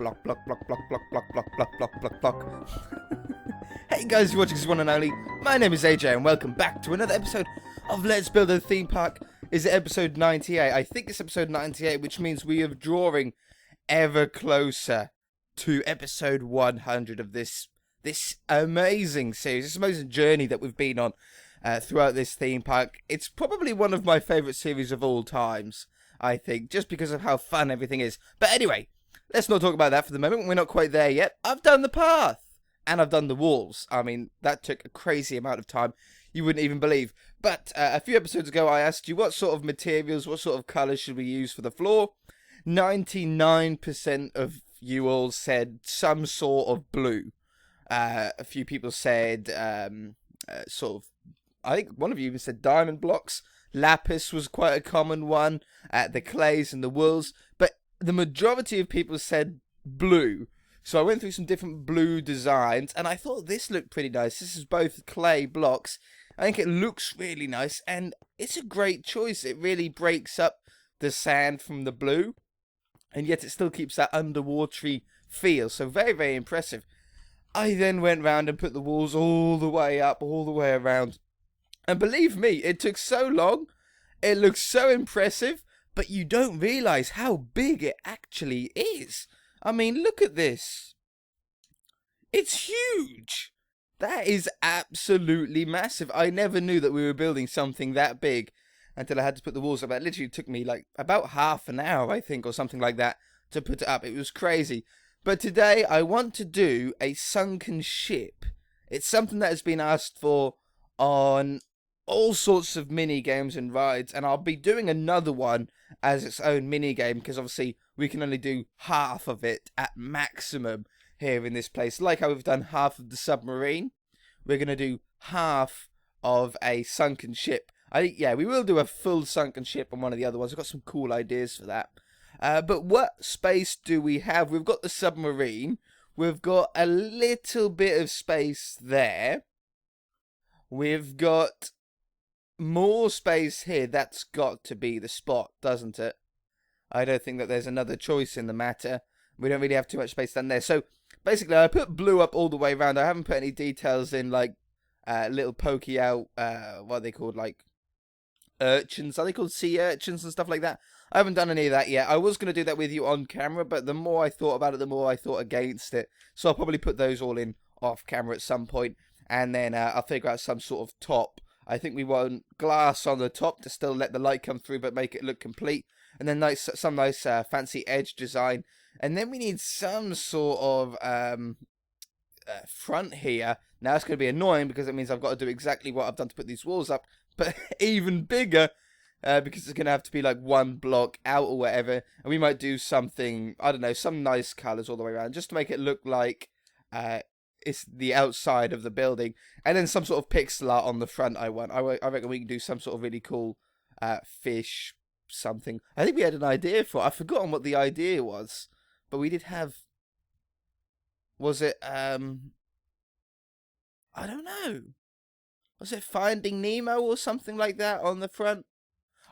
block, block, block, block, block, block, block, block, block, block, block. Hey guys, you're watching this one and only. My name is AJ and welcome back to another episode of Let's Build a Theme Park. Is it episode 98? I think it's episode 98, which means we are drawing ever closer to episode 100 of this amazing series, this amazing journey that we've been on throughout this theme park. It's probably one of my favourite series of all times, I think, just because of how fun everything is. But anyway, let's not talk about that for the moment. We're not quite there yet. I've done the path. And I've done the walls. I mean, that took a crazy amount of time. You wouldn't even believe. But a few episodes ago, I asked you what sort of materials, what sort of colours should we use for the floor. 99% of you all said some sort of blue. A few people said sort of, I think one of you even said diamond blocks. Lapis was quite a common one. The clays and the wools. But the majority of people said blue. So I went through some different blue designs, and I thought this looked pretty nice. This is both clay blocks. I think it looks really nice, and it's a great choice. It really breaks up the sand from the blue, and yet it still keeps that underwatery feel. So very, very impressive. I then went round and put the walls all the way up, all the way around. And believe me, it took so long. It looks so impressive, but you don't realise how big it actually is. I mean, look at this. It's huge. That is absolutely massive. I never knew that we were building something that big until I had to put the walls up. It literally took me like about half an hour, I think, or something like that to put it up. It was crazy. But today I want to do a sunken ship. It's something that has been asked for on all sorts of mini games and rides, and I'll be doing another one as its own mini game because obviously we can only do half of it at maximum here in this place. Like how we've done half of the submarine, we're going to do half of a sunken ship. I think, yeah, we will do a full sunken ship on one of the other ones. I've got some cool ideas for that. But what space do we have? We've got the submarine. We've got a little bit of space there. We've got more space here. That's got to be the spot, doesn't it? I don't think that there's another choice in the matter. We don't really have too much space down there. So basically, I put blue up all the way around. I haven't put any details in, like little pokey out, what are they called, like urchins? Are they called sea urchins and stuff like that? I haven't done any of that yet. I was going to do that with you on camera, but the more I thought about it, the more I thought against it. So I'll probably put those all in off camera at some point, and then I'll figure out some sort of top. I think we want glass on the top to still let the light come through, but make it look complete. And then some nice fancy edge design. And then we need some sort of front here. Now it's going to be annoying because it means I've got to do exactly what I've done to put these walls up, but even bigger because it's going to have to be like one block out or whatever. And we might do something, I don't know, some nice colours all the way around just to make it look like it's the outside of the building. And then some sort of pixel art on the front I want. I reckon we can do some sort of really cool fish something. I think we had an idea for it. I've forgotten what the idea was. But we did have... Was it, I don't know. Was it Finding Nemo or something like that on the front?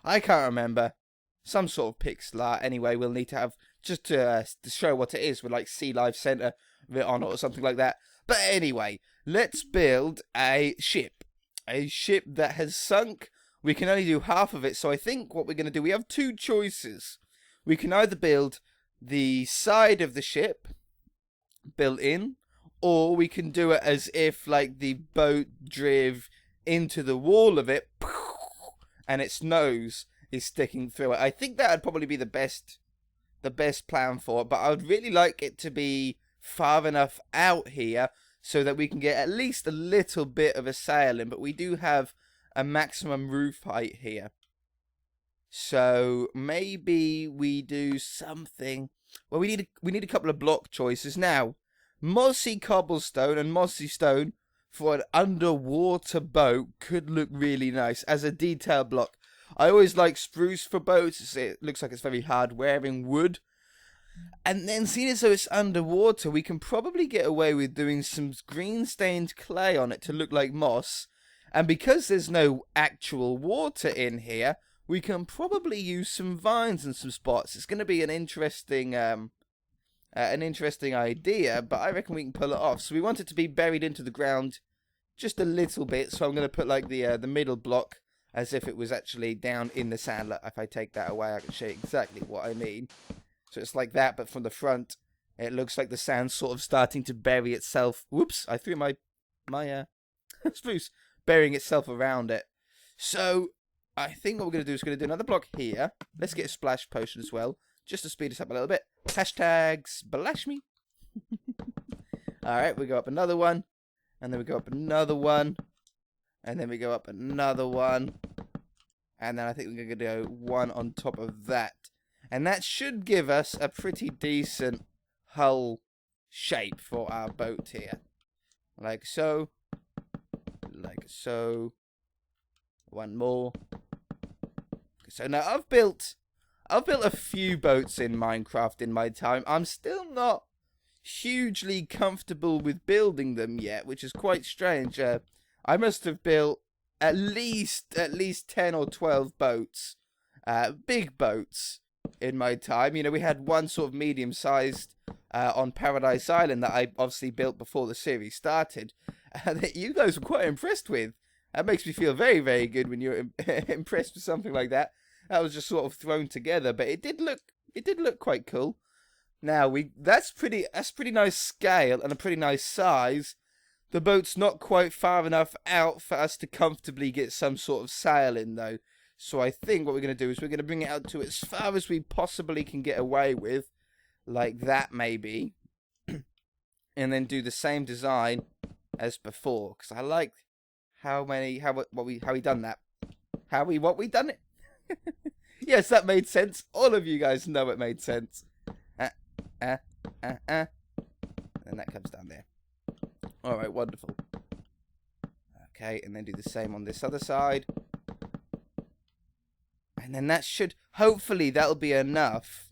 I can't remember. Some sort of pixel art. Anyway, we'll need to have... Just to show what it is with like Sea Life Centre written on it or something like that. But anyway, let's build a ship. A ship that has sunk. We can only do half of it, so I think what we're going to do, we have two choices. We can either build the side of the ship built in, or we can do it as if like the boat drive into the wall of it, and its nose is sticking through it. I think that would probably be the best plan for it, but I would really like it to be far enough out here so that we can get at least a little bit of a sail in, but we do have a maximum roof height here. So maybe we do something. Well, we need a couple of block choices now. Mossy cobblestone and mossy stone for an underwater boat could look really nice as a detail block. I always like spruce for boats. It looks like it's very hard wearing wood. And then, seeing as though it's underwater, we can probably get away with doing some green stained clay on it to look like moss. And because there's no actual water in here, we can probably use some vines and some spots. It's going to be an interesting an interesting idea, but I reckon we can pull it off. So we want it to be buried into the ground just a little bit. So I'm going to put like the middle block as if it was actually down in the sand. Look, if I take that away, I can show you exactly what I mean. So it's like that, but from the front, it looks like the sand's sort of starting to bury itself. Whoops, I threw my spruce, burying itself around it. So I think what we're going to do is we're going to do another block here. Let's get a splash potion as well, just to speed us up a little bit. Hashtag splash me. Alright, we go up another one. And then we go up another one. And then we go up another one. And then I think we're going to go one on top of that. And that should give us a pretty decent hull shape for our boat here. Like so. Like so. One more. So now I've built a few boats in Minecraft in my time. I'm still not hugely comfortable with building them yet, which is quite strange. I must have built at least 10 or 12 boats, big boats in my time. You know, we had one sort of medium-sized on Paradise Island that I obviously built before the series started, that you guys were quite impressed with. That makes me feel very, very good when you're impressed with something like that. That was just sort of thrown together, but it did look quite cool. Now that's pretty nice scale and a pretty nice size. The boat's not quite far enough out for us to comfortably get some sort of sail in though. So I think what we're going to do is we're going to bring it out to as far as we possibly can get away with, like that maybe, and then do the same design as before because I like how we done that. What we done it. Yes, that made sense. All of you guys know it made sense. And that comes down there. Alright, wonderful. Okay, and then do the same on this other side. And then that should, hopefully that'll be enough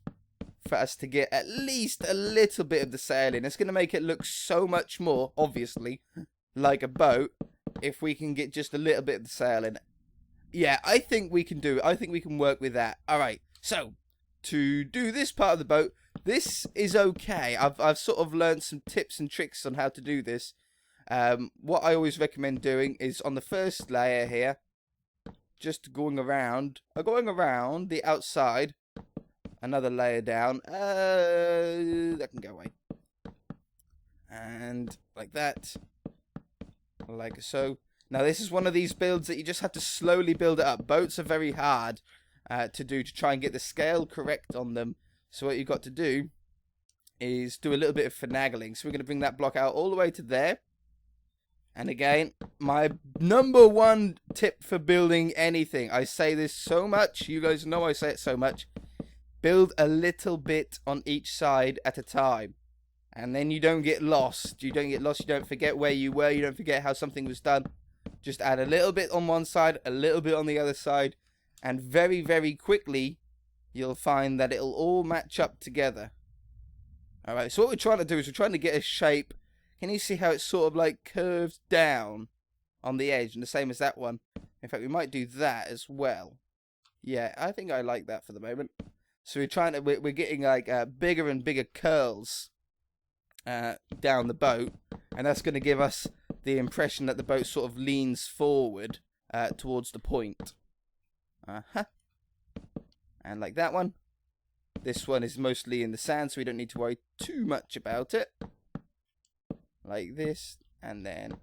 for us to get at least a little bit of the sail in. It's going to make it look so much more, obviously, like a boat if we can get just a little bit of the sail in. Yeah, I think we can do it. I think we can work with that. Alright, so to do this part of the boat, this is okay. I've sort of learned some tips and tricks on how to do this. What I always recommend doing is on the first layer here, just going around the outside, another layer down. That can go away. And like that, like so. Now this is one of these builds that you just have to slowly build it up. Boats are very hard to do, to try and get the scale correct on them. So what you've got to do is do a little bit of finagling. So we're going to bring that block out all the way to there. And again, my number one tip for building anything. I say this so much. You guys know I say it so much. Build a little bit on each side at a time. And then you don't get lost. You don't forget where you were. You don't forget how something was done. Just add a little bit on one side, a little bit on the other side. And very, very quickly, you'll find that it'll all match up together. Alright, so what we're trying to do is we're trying to get a shape. Can you see how it's sort of like curves down on the edge? And the same as that one. In fact, we might do that as well. Yeah, I think I like that for the moment. So we're getting like bigger and bigger curls down the boat. And that's going to give us the impression that the boat sort of leans forward towards the point. And like that one. This one is mostly in the sand, so we don't need to worry too much about it. Like this, and then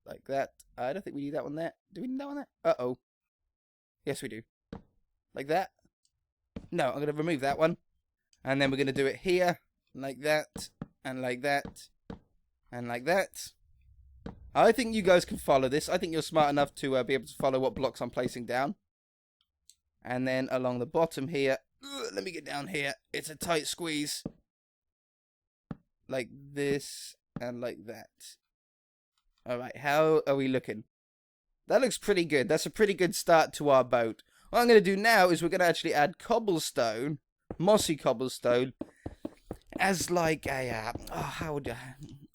like that. I don't think we need that one there. Do we need that one there? Uh-oh. Yes, we do. Like that. No, I'm going to remove that one. And then we're going to do it here, like that, and like that, and like that. I think you guys can follow this. I think you're smart enough to be able to follow what blocks I'm placing down. And then along the bottom here, let me get down here. It's a tight squeeze. Like this and like that. Alright, how are we looking? That looks pretty good. That's a pretty good start to our boat. What I'm going to do now is we're going to actually add cobblestone, mossy cobblestone, as like a,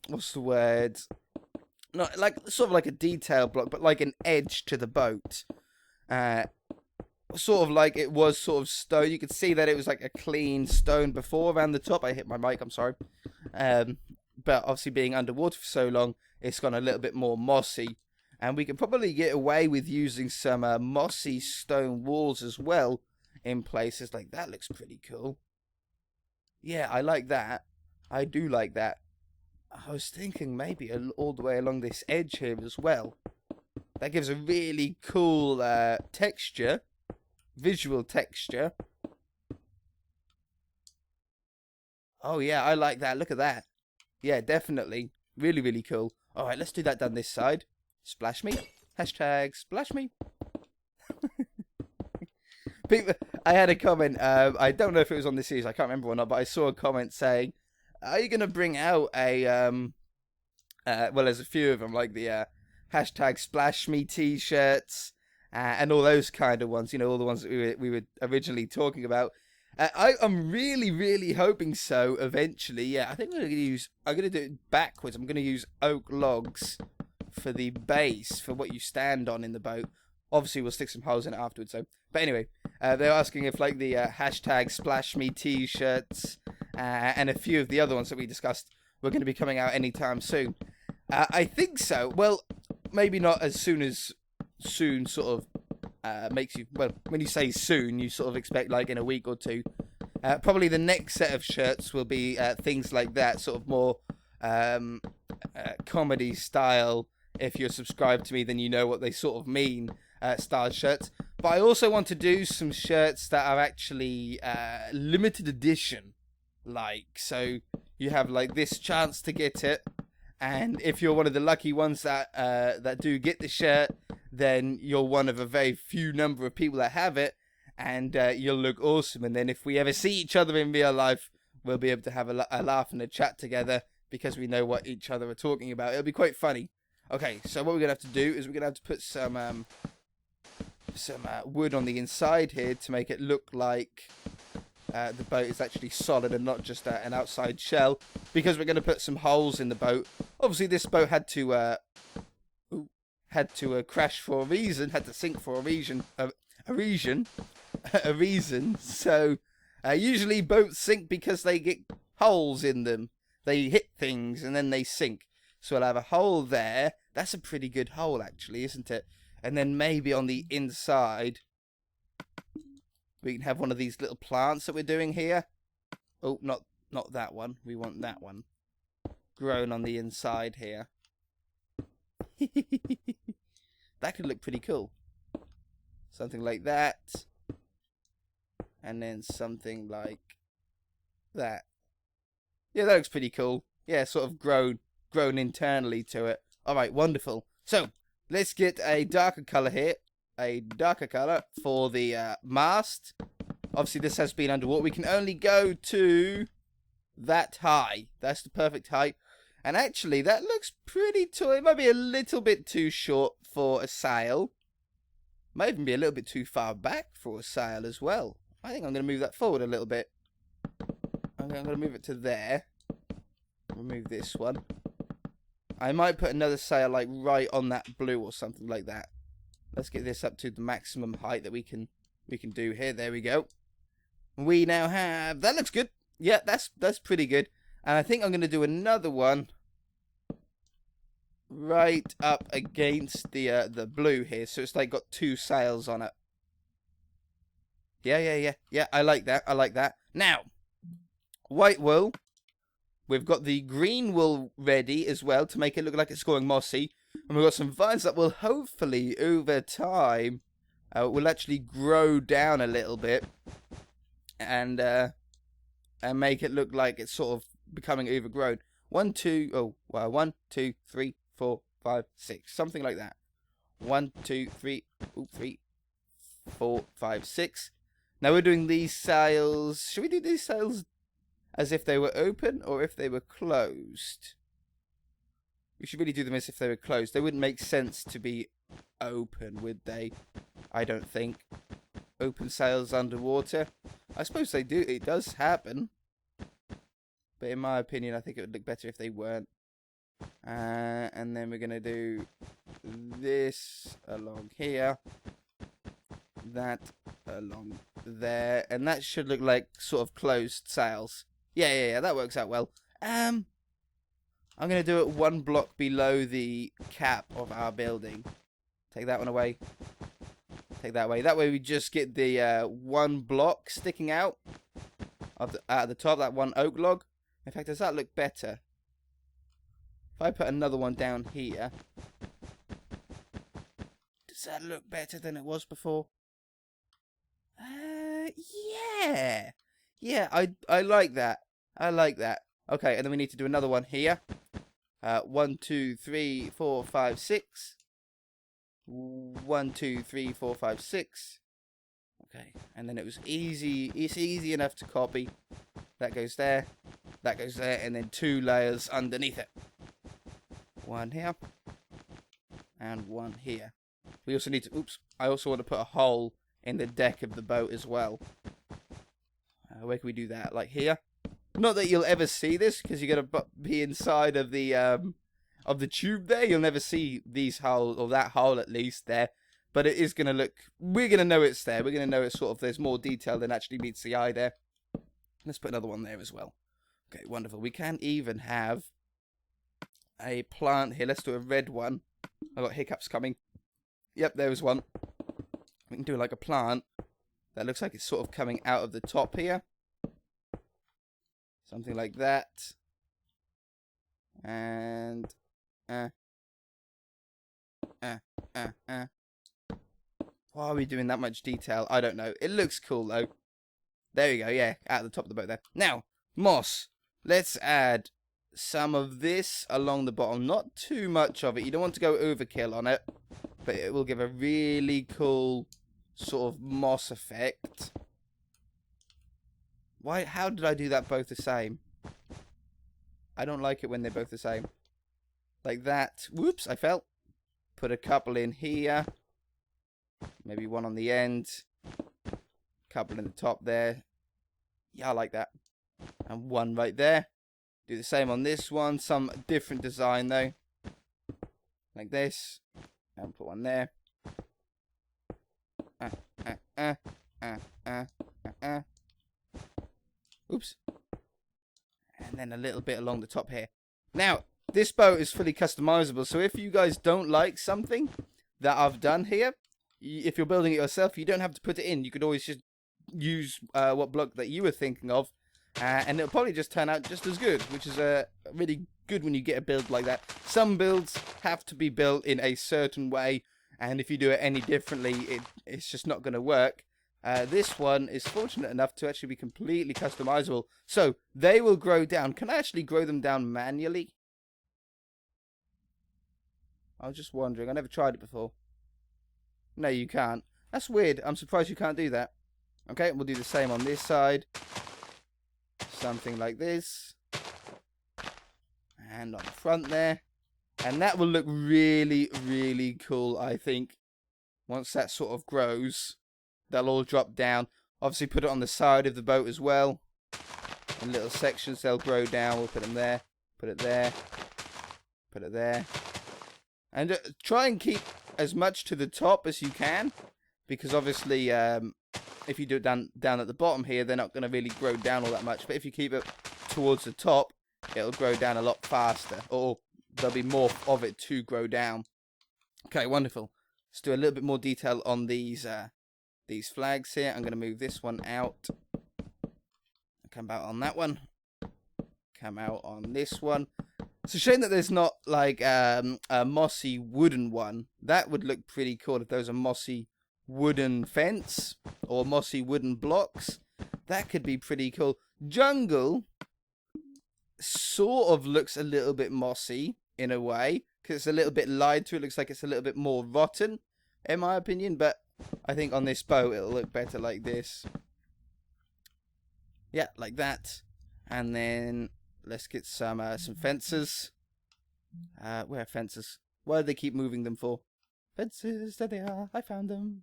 what's the word? Not like, sort of like a detail block, but like an edge to the boat. sort of like it was sort of stone. You could see that it was like a clean stone before around the top. I hit my mic, I'm sorry. But obviously being underwater for so long, it's gone a little bit more mossy. And we can probably get away with using some mossy stone walls as well in places. Like, that looks pretty cool. Yeah, I like that. I do like that. I was thinking maybe all the way along this edge here as well. That gives a really cool texture. Visual texture. Oh yeah, I like that. Look at that. Yeah, definitely. Really, really cool. Alright, let's do that down this side. Splash me. Hashtag splash me. People, I had a comment. I don't know if it was on this series. I can't remember or not. But I saw a comment saying, "Are you gonna bring out a well, there's a few of them, like the hashtag splash me t-shirts and all those kind of ones. You know, all the ones that we were originally talking about. I'm really, really hoping so. Eventually, yeah. I think I'm gonna do it backwards. I'm gonna use oak logs for the base for what you stand on in the boat. Obviously, we'll stick some holes in it afterwards. So, but anyway, they're asking if like the hashtag splash me t-shirts and a few of the other ones that we discussed were going to be coming out anytime soon. I think so. Well, maybe not as soon sort of makes you, well, when you say soon, you sort of expect like in a week or two. Probably the next set of shirts will be things like that, sort of more comedy style. If you're subscribed to me, then you know what they sort of mean, style shirts. But I also want to do some shirts that are actually limited edition. Like, so you have like this chance to get it. And if you're one of the lucky ones that do get the shirt, then you're one of a very few number of people that have it, and you'll look awesome. And then if we ever see each other in real life, we'll be able to have a laugh and a chat together because we know what each other are talking about. It'll be quite funny. Okay, so what we're gonna have to do is we're gonna have to put some wood on the inside here to make it look like the boat is actually solid and not just an outside shell, because we're going to put some holes in the boat. Obviously, this boat had to crash for a reason, had to sink for a reason. So usually boats sink because they get holes in them. They hit things and then they sink. So we'll have a hole there. That's a pretty good hole, actually, isn't it? And then maybe on the inside, we can have one of these little plants that we're doing here. Oh, not that one. We want that one grown on the inside here. That could look pretty cool. Something like that. And then something like that. Yeah, that looks pretty cool. Yeah, sort of grown internally to it. Alright, wonderful. So, let's get a darker colour here. A darker colour for the mast. Obviously, this has been underwater. We can only go to that high. That's the perfect height. And actually, that looks pretty tall. It might be a little bit too short for a sail. Might even be a little bit too far back for a sail as well. I think I'm going to move that forward a little bit. I'm going to move it to there. Remove this one. I might put another sail like right on that blue or something like that. Let's get this up to the maximum height that we can do here. There we go. We now have, that looks good. Yeah, that's pretty good. And I think I'm going to do another one right up against the blue here, so it's like got two sails on it. Yeah. I like that. Now, white wool. We've got the green wool ready as well to make it look like it's going mossy. And we've got some vines that will hopefully, over time, will actually grow down a little bit. And make it look like it's sort of becoming overgrown. 1, 2, 3, 4, 5, 6. Something like that. 1, 2, 3, 3, 4, 5, 6. Now we're doing these sails. Should we do these sails as if they were open or if they were closed? We should really do them as if they were closed. They wouldn't make sense to be open, would they? I don't think. Open sails underwater. I suppose they do. It does happen. But in my opinion, I think it would look better if they weren't. And then we're going to do this along here. That along there, and that should look like sort of closed sails. Yeah, that works out well. I'm gonna do it 1 block below the cap of our building. Take that one away. Take that away. That way we just get the 1 block sticking out of the top, that 1 oak log. In fact, does that look better? If I put another one down here, does that look better than it was before? Yeah. Yeah, I like that. I like that. Okay, and then we need to do another one here. 1, 2, 3, 4, 5, 6. 1, 2, 3, 4, 5, 6. Okay, and then it was easy. It's easy enough to copy. That goes there. That goes there, and then 2 layers underneath it. 1 here. And 1 here. We also need to... Oops. I also want to put a hole in the deck of the boat as well. Where can we do that? Like here? Not that you'll ever see this, because you're going to be inside of the tube there. You'll never see these holes, or that hole at least there. But it is going to look... We're going to know it's there. We're going to know it's sort of... There's more detail than actually meets the eye there. Let's put another one there as well. Okay, wonderful. We can even have a plant here. Let's do a red one. I've got hiccups coming. Yep, there was one. We can do like a plant that looks like it's sort of coming out of the top here. Something like that. And... Why are we doing that much detail? I don't know. It looks cool, though. There you go, yeah. At the top of the boat there. Now, moss. Let's add some of this along the bottom. Not too much of it. You don't want to go overkill on it. But it will give a really cool sort of moss effect. Why? How did I do that both the same? I don't like it when they're both the same. Like that. Whoops, I fell. Put a couple in here. Maybe one on the end. Couple in the top there. Yeah, I like that. And one right there. Do the same on this one. Some different design though. Like this. And put one there. Oops. And then a little bit along the top here. Now, this boat is fully customizable. So if you guys don't like something that I've done here, if you're building it yourself, you don't have to put it in. You could always just use what block that you were thinking of. And it'll probably just turn out just as good, which is really good when you get a build like that. Some builds have to be built in a certain way, and if you do it any differently, it's just not going to work. This one is fortunate enough to actually be completely customizable. So they will grow down. Can I actually grow them down manually? I was just wondering. I never tried it before. No, you can't. That's weird. I'm surprised you can't do that. Okay, we'll do the same on this side. Something like this. And on the front there. And that will look really, really cool, I think. Once that sort of grows, they'll all drop down. Obviously put it on the side of the boat as well. In little sections, they'll grow down. We'll put them there. Put it there. Put it there. And try and keep as much to the top as you can. Because obviously, if you do it down at the bottom here, they're not going to really grow down all that much. But if you keep it towards the top, it'll grow down a lot faster. Or there'll be more of it to grow down. Okay, wonderful. Let's do a little bit more detail on these flags here. I'm going to move this one out. Come out on that one. Come out on this one. It's a shame that there's not like a mossy wooden one. That would look pretty cool if there was a mossy wooden fence or mossy wooden blocks. That could be pretty cool. Jungle sort of looks a little bit mossy in a way because it's a little bit lied to. It looks like it's a little bit more rotten in my opinion, but I think on this boat it'll look better like this. Yeah, like that. And then let's get some fences. Where are fences? Why do they keep moving them for? Fences, there they are. I found them.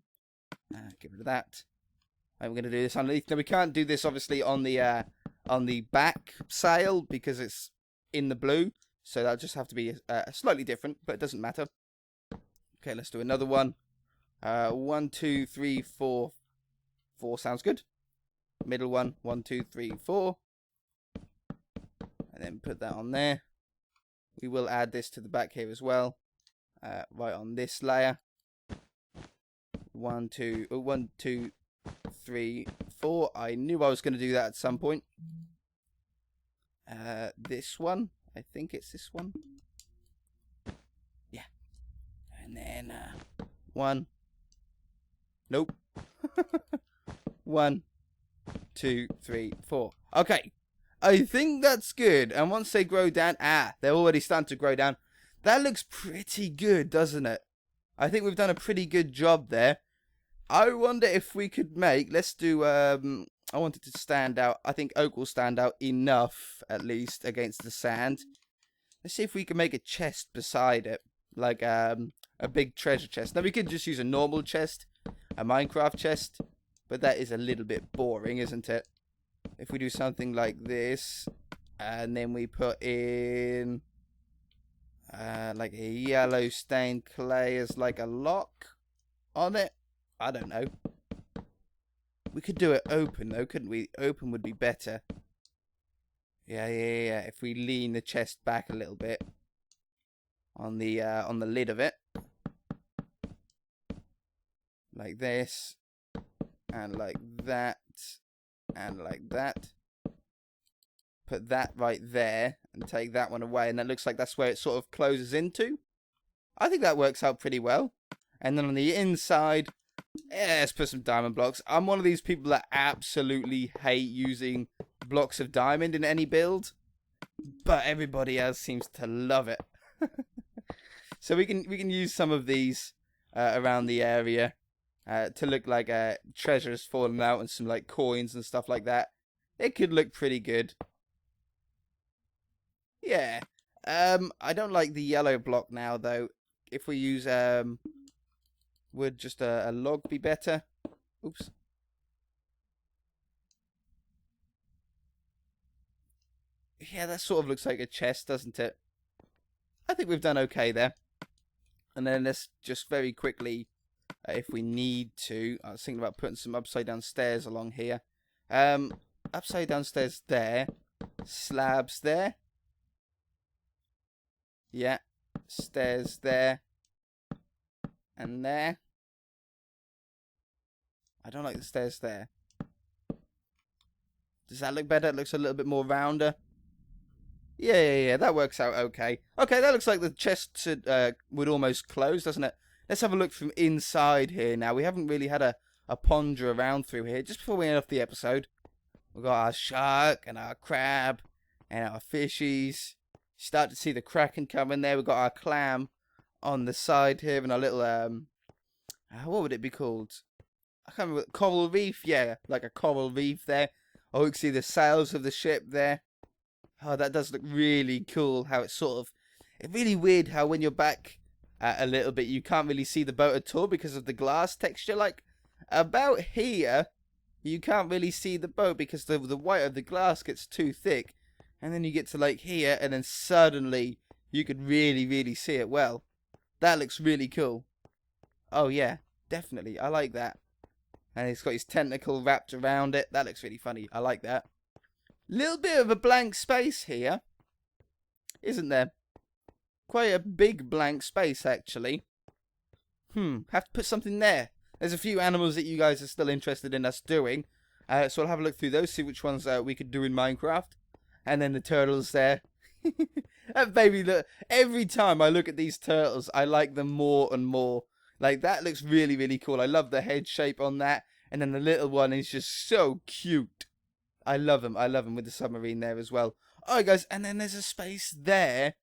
Get rid of that. I'm going to do this underneath. Now we can't do this obviously on the back sail because it's in the blue. So that'll just have to be slightly different, but it doesn't matter. Okay, let's do another one. 1, 2, 3, 4, 4 sounds good. Middle one, 1, 2, 3, 4. And then put that on there. We will add this to the back here as well. Right on this layer. 1, 2, 3, 4. I knew I was going to do that at some point. This one. I think it's this one. Yeah. And then 1. Nope. 1, 2, 3, 4. Okay. I think that's good. And once they grow down, they're already starting to grow down. That looks pretty good, doesn't it? I think we've done a pretty good job there. I wonder if we could make, let's do, I want it to stand out. I think oak will stand out enough, at least, against the sand. Let's see if we can make a chest beside it. Like, a big treasure chest. Now, we could just use a normal chest, a Minecraft chest. But that is a little bit boring, isn't it? If we do something like this, and then we put in like a yellow stained clay as like a lock on it. I don't know. We could do it open though, couldn't we? Open would be better. Yeah. If we lean the chest back a little bit on the lid of it, like this, and like that. And like that. Put that right there. And take that one away. And that looks like that's where it sort of closes into. I think that works out pretty well. And then on the inside, let's put some diamond blocks. I'm one of these people that absolutely hate using blocks of diamond in any build. But everybody else seems to love it. So we can use some of these around the area. To look like treasure has fallen out and some like coins and stuff like that. It could look pretty good. Yeah. I don't like the yellow block now though. If we use would just a log be better? Oops. Yeah, that sort of looks like a chest, doesn't it? I think we've done okay there. And then let's just very quickly, if we need to, I was thinking about putting some upside down stairs along here. Upside down stairs there. Slabs there. Yeah. Stairs there. And there. I don't like the stairs there. Does that look better? It looks a little bit more rounder. Yeah, that works out okay. Okay, that looks like the chest would almost close, doesn't it? Let's have a look from inside here now. We haven't really had a ponder around through here. Just before we end off the episode, we've got our shark and our crab and our fishies. Start to see the kraken coming there. We've got our clam on the side here and our little, what would it be called? I can't remember. Coral reef? Yeah, like a coral reef there. Oh, you can see the sails of the ship there. Oh, that does look really cool. How it's sort of... It's really weird how when you're back a little bit, you can't really see the boat at all because of the glass texture. Like, about here, you can't really see the boat because the white of the glass gets too thick. And then you get to, like, here, and then suddenly you could really, really see it well. That looks really cool. Oh, yeah, definitely. I like that. And he's got his tentacle wrapped around it. That looks really funny. I like that. Little bit of a blank space here, isn't there? Quite a big blank space, actually. Have to put something there. There's a few animals that you guys are still interested in us doing. So I'll have a look through those, see which ones we could do in Minecraft. And then the turtles there. And baby, look, every time I look at these turtles, I like them more and more. Like, that looks really, really cool. I love the head shape on that. And then the little one is just so cute. I love him. I love him with the submarine there as well. Alright, guys, and then there's a space there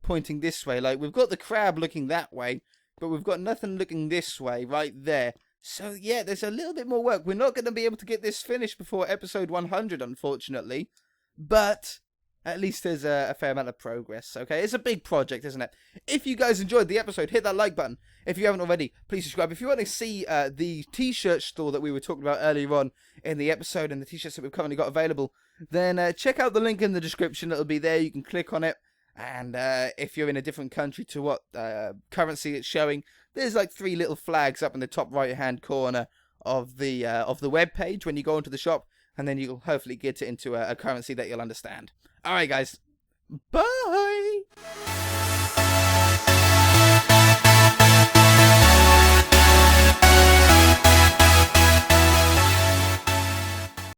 pointing this way. Like, we've got the crab looking that way, but we've got nothing looking this way right there. So, yeah, there's a little bit more work. We're not going to be able to get this finished before episode 100, unfortunately. But at least there's a fair amount of progress, okay? It's a big project, isn't it? If you guys enjoyed the episode, hit that like button. If you haven't already, please subscribe. If you want to see the t-shirt store that we were talking about earlier on in the episode and the t-shirts that we've currently got available, then check out the link in the description. It'll be there. You can click on it. And if you're in a different country to what currency it's showing, there's like 3 little flags up in the top right-hand corner of the web page when you go into the shop, and then you'll hopefully get it into a currency that you'll understand. All right, guys. Bye.